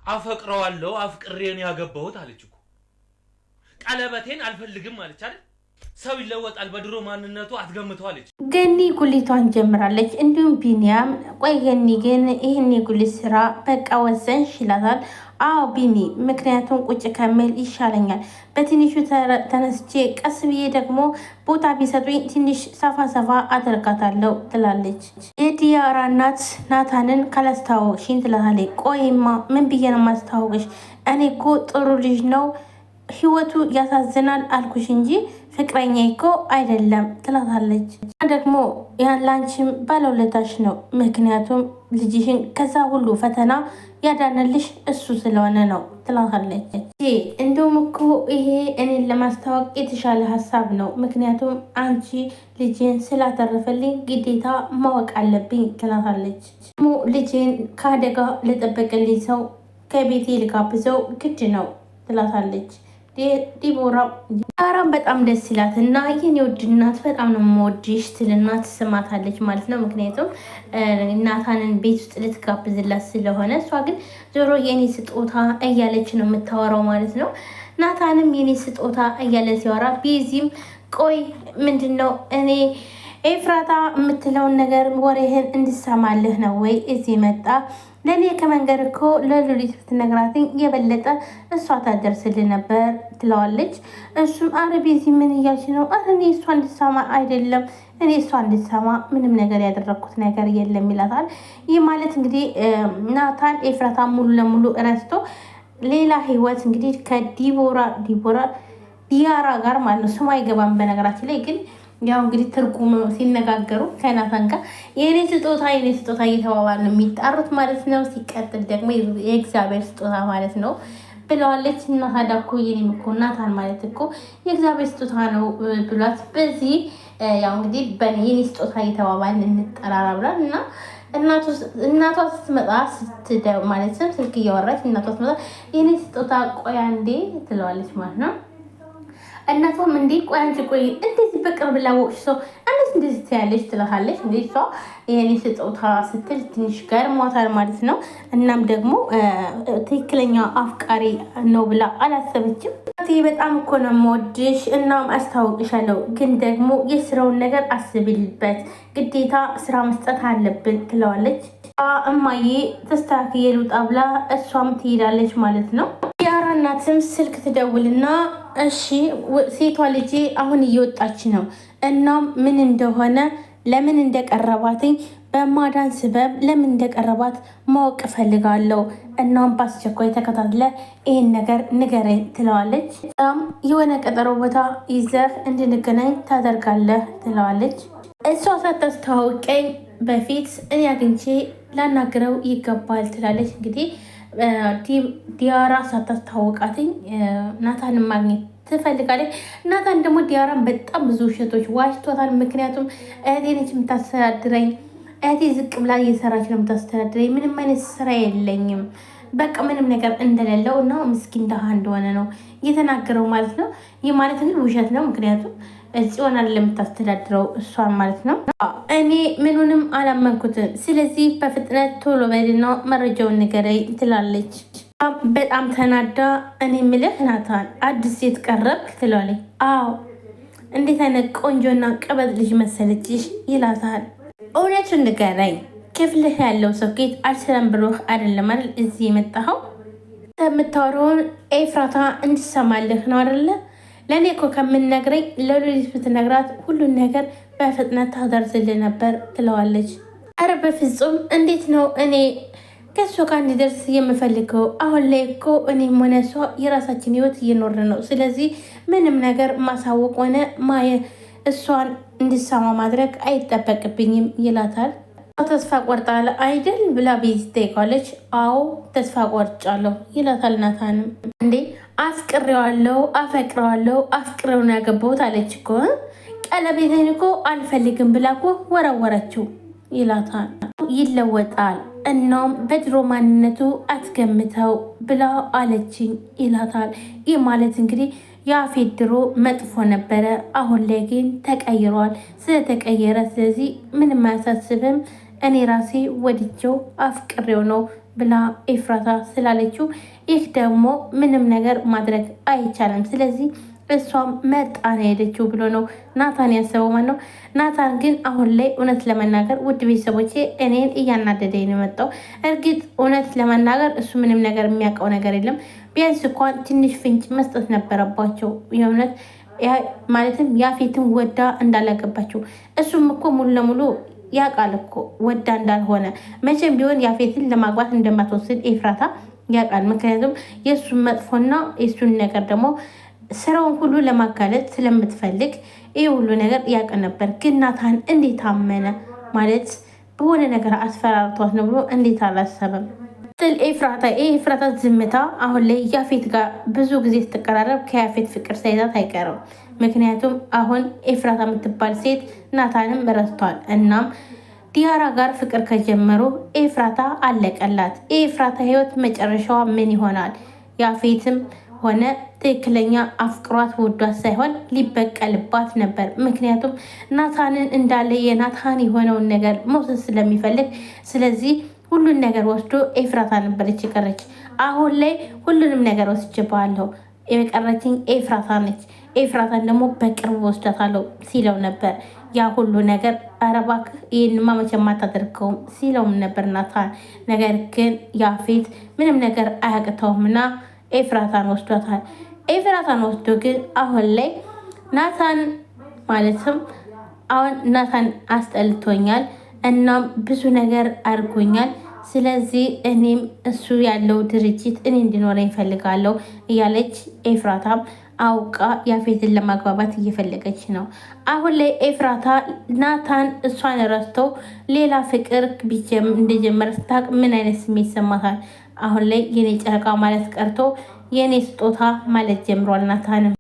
አፈቅረዋለሁ አፍቅሬን ያገባሁት አለች እኮ ቀለበቴን አልፈልግም አለች አይደል ሰው ይለወጣል በድሮ ማንነቱ አትገምተው አለች ገኒ ጉሊቷን ጀምራለች እንዲሁም ቢኒያም ቆይ ገኒ ግን ይሄን የጉሊት ስራ በቃ ወሰንሽ ይላታል አዎ ቢኒ ምክንያቱም ቁጭ ከመል ይሻለኛል በትንሹ ተነስቼ ቀስ ብዬ ደግሞ ቦታ ቢሰጡኝ ትንሽ ሰፋ አደርጋታለሁ ትላለች የዲያራ እናት ናታንን ካላስታወቅሽኝ ትላታለች ቆይማ ምን ብዬ ነው ማስታወቅሽ እኔ እኮ ጥሩ ልጅ ነው ህይወቱ ያሳዝናል አልኩሽ እንጂ ፍቅረኛ እኮ አይደለም ትላታለች ደግሞ ያላንቺም ባለውለታሽ ነው ምክንያቱም ልጅሽን ከዛ ሁሉ ፈተና ያዳነልሽ እሱ ስለሆነ ነው ትላታለች እንደውም እኮ ይሄ እኔን ለማስታወቅ የተሻለ ሀሳብ ነው ምክንያቱም አንቺ ልጅን ስላተረፈልኝ ግዴታ ማወቅ አለብኝ ትላታለች ልጅን ከአደጋ ለጠበቀልኝ ሰው ከቤቴ ልጋብዘው ግድ ነው ትላታለች ዲቦራም በጣም ደስ ይላት እና የኔ ውድ እናት በጣም ነው የምወድሽ ትልና ትስማታለች ማለት ነው ምክንያቱም ናታንን ቤት ውስጥ ልትጋብዝላት ስለሆነ እሷ ግን ዞሮ የኔ ስጦታ እያለች ነው የምታወራው ማለት ነው ናታንም የኔ ስጦታ እያለ ሲያወራ ቢዚም ቆይ ምንድነው እኔ ኤፍራታ የምትለውን ነገር ወሬህን እንድሰማልህ ነው ወይ እዚህ መጣ ለኔ ከመንገር እኮ ለሉሊት ብትነግራትኝ የበለጠ እሷ ታደርስልህ ነበር ትለዋለች እሱም አረቤዚ ምን እያልሽ ነው እኔ እሷ እንድትሰማ አይደለም እኔ እሷ እንድትሰማ ምንም ነገር ያደረኩት ነገር የለም ይላታል ይህ ማለት እንግዲህ ናታን ኤፍራታ ሙሉ ለሙሉ ረስቶ ሌላ ህይወት እንግዲህ ዲያራ ጋር ማለት ነው ስሙ አይገባም በነገራችን ላይ ግን ያው እንግዲህ ትርጉም ሲነጋገሩ ከናታን ጋር የኔ ስጦታ እየተባባሉ ነው የሚጣሩት ማለት ነው ሲቀጥል ደግሞ የእግዚአብሔር ስጦታ ማለት ነው ብለዋለች እና ታዲያ እኮ የኔም እኮ ናታን ማለት እኮ የእግዚአብሔር ስጦታ ነው ብሏት በዚህ ያው እንግዲህ የኔ ስጦታ እየተባባልን እንጠራራ ብሏል እና እናቷ ስትመጣ ማለትም ስልክ እያወራች እናቷ ስትመጣ የኔ ስጦታ ቆያ እንዴ ትለዋለች ማለት ነው እናቷም እንዴ ቆይ አንቺ ቆይ እንደዚህ በቅርብ ላወቅሽ ሰው እንደዚህ ትያለሽ ትላለች እንዴ እሷ የኔ ስጦታ ስትል ትንሽ ገርሟታል ማለት ነው እናም ደግሞ ትክክለኛ አፍቃሪ ነው ብላ አላሰበችም በጣም እኮ ነው የምወድሽ እናም አስታውቅሻለሁ ግን ደግሞ የስራውን ነገር አስብልበት ግዴታ ስራ መስጠት አለብን ትለዋለች እማዬ ተስተካክዬ ልውጣ ብላ እሷም ትሄዳለች ማለት ነው ዲያራ እናትም ስልክ ትደውልና እሺ ሴቷ ልጄ አሁን እየወጣች ነው እናም ምን እንደሆነ ለምን እንደቀረባትኝ በማዳን ስበብ ለምን እንደቀረባት ማወቅ ፈልጋለሁ እናም ባስቸኳይ ተከታትለ ይሄን ነገር ንገረኝ ትለዋለች የሆነ ቀጠሮ ቦታ ይዘህ እንድንገናኝ ታደርጋለህ ትለዋለች እሷ ሳታስተዋውቀኝ በፊት እኔ አግኝቼ ላናግረው ይገባል ትላለች እንግዲህ ዲያራ ሳታስተዋውቃትኝ ናታንን ማግኘት ትፈልጋለች ናታን ደግሞ ዲያራን በጣም ብዙ ውሸቶች ዋሽቷታል ምክንያቱም እህቴ ነች የምታስተዳድረኝ እህቴ ዝቅ ብላ እየሰራች ነው የምታስተዳድረኝ ምንም አይነት ስራ የለኝም በቃ ምንም ነገር እንደሌለው እና ምስኪን ደሃ እንደሆነ ነው እየተናገረው ማለት ነው ይህ ማለት ግን ውሸት ነው ምክንያቱም ጽዮን አይደለም የምታስተዳድረው እሷን ማለት ነው እኔ ምኑንም አላመንኩትም ስለዚህ በፍጥነት ቶሎ በልና መረጃውን ንገረኝ ትላለች በጣም ተናዳ እኔ ምልህ ናታን አዲስ ሴት ቀረብክ ትላለች አዎ እንዴት አይነት ቆንጆና ቀበጥ ልጅ መሰለችሽ ይላታል እውነቱን ንገረኝ ክፍልህ ያለው ሶኬት አልሰለም ብሎህ አይደለም አይደል እዚህ የመጣኸው የምታወራውን ኤፍራታ እንድሰማልህ ነው አይደለ ለኔ እኮ ከምንነግረኝ ለሉሊት ብትነግራት ሁሉን ነገር በፍጥነት ታደርስልህ ነበር ትለዋለች አረ በፍጹም እንዴት ነው እኔ ከሷ ጋር እንዲደርስ የምፈልገው አሁን ላይ እኮ እኔም ሆነ እሷ የራሳችን ህይወት እየኖርን ነው ስለዚህ ምንም ነገር ማሳወቅ ሆነ እሷን እንድሰማ ማድረግ አይጠበቅብኝም ይላታል ተስፋ ቆርጣለ አይደል ብላ ቤዚ ትጠይቃለች አዎ ተስፋ ቆርጫለሁ ይላታል ናታንም እንዴ አፍቅሬው ነው ያገባሁት አለች እኮ ቀለቤቴን እኮ አልፈልግም ብላ እኮ ወረወረችው ይላታል ይለወጣል እናም በድሮ ማንነቱ አትገምተው ብላ አለችኝ ይላታል ይህ ማለት እንግዲህ ያፌት ድሮ መጥፎ ነበረ አሁን ላይ ግን ተቀይሯል ስለተቀየረ ስለዚህ ምንም አያሳስብም እኔ ራሴ ወድጄው አፍቅሬው ነው ብላ ኤፍራታ ስላለችው ይህ ደግሞ ምንም ነገር ማድረግ አይቻልም። ስለዚህ እሷም መጣ ነው ሄደችው ብሎ ነው ናታን ያሰበው ማለት ነው። ናታን ግን አሁን ላይ እውነት ለመናገር ውድ ቤተሰቦቼ እኔን እያናደደኝ ነው የመጣው። እርግጥ እውነት ለመናገር እሱ ምንም ነገር የሚያውቀው ነገር የለም። ቢያንስ እንኳን ትንሽ ፍንጭ መስጠት ነበረባቸው። የእውነት ማለትም ያፌትን ወዳ እንዳላገባችው እሱም እኮ ሙሉ ለሙሉ ያውቃል እኮ ወዳ እንዳልሆነ መቼም ቢሆን ያፌትን ለማግባት እንደማትወስድ ኤፍራታ ያውቃል። ምክንያቱም የእሱን መጥፎና የእሱን ነገር ደግሞ ስራውን ሁሉ ለማጋለጥ ስለምትፈልግ ይህ ሁሉ ነገር ያውቅ ነበር። ግን ናታን እንዴት አመነ? ማለት በሆነ ነገር አስፈራርቷት ነው ብሎ እንዴት አላሰበም? ስል ኤፍራታ ዝምታ አሁን ላይ ያፌት ጋር ብዙ ጊዜ ስትቀራረብ ከያፌት ፍቅር ሳይዛት አይቀርም። ምክንያቱም አሁን ኤፍራታ የምትባል ሴት ናታንም ረስቷል። እናም ዲያራ ጋር ፍቅር ከጀመሩ ኤፍራታ አለቀላት። የኤፍራታ ህይወት መጨረሻዋ ምን ይሆናል? ያፌትም ሆነ ትክክለኛ አፍቅሯት ወዷት ሳይሆን ሊበቀልባት ነበር። ምክንያቱም ናታንን እንዳለ የናታን የሆነውን ነገር መውሰድ ስለሚፈልግ፣ ስለዚህ ሁሉን ነገር ወስዶ ኤፍራታ ነበረች የቀረች። አሁን ላይ ሁሉንም ነገር ወስጅባለሁ፣ የቀረችኝ ኤፍራታ ነች። ኤፍራታን ደግሞ በቅርቡ ወስዳታለሁ ሲለው ነበር። ያ ሁሉ ነገር ኧረ እባክህ ይህንማ መቼም አታደርገውም ሲለውም ነበር ናታን። ነገር ግን ያፌት ምንም ነገር አያቅተውምና ኤፍራታን ወስዷታል። ኤፍራታን ወስዶ ግን አሁን ላይ ናታን ማለትም አሁን ናታን አስጠልቶኛል፣ እናም ብዙ ነገር አድርጎኛል። ስለዚህ እኔም እሱ ያለው ድርጅት እኔ እንዲኖረኝ ይፈልጋለሁ እያለች ኤፍራታም አውቃ ያፌትን ለማግባባት እየፈለገች ነው። አሁን ላይ ኤፍራታ ናታን እሷን ረስተው ሌላ ፍቅር እንደጀመረ ስታውቅ ምን አይነት ስሜት ይሰማታል? አሁን ላይ የኔ ጨረቃ ማለት ቀርቶ የኔ ስጦታ ማለት ጀምሯል ናታንም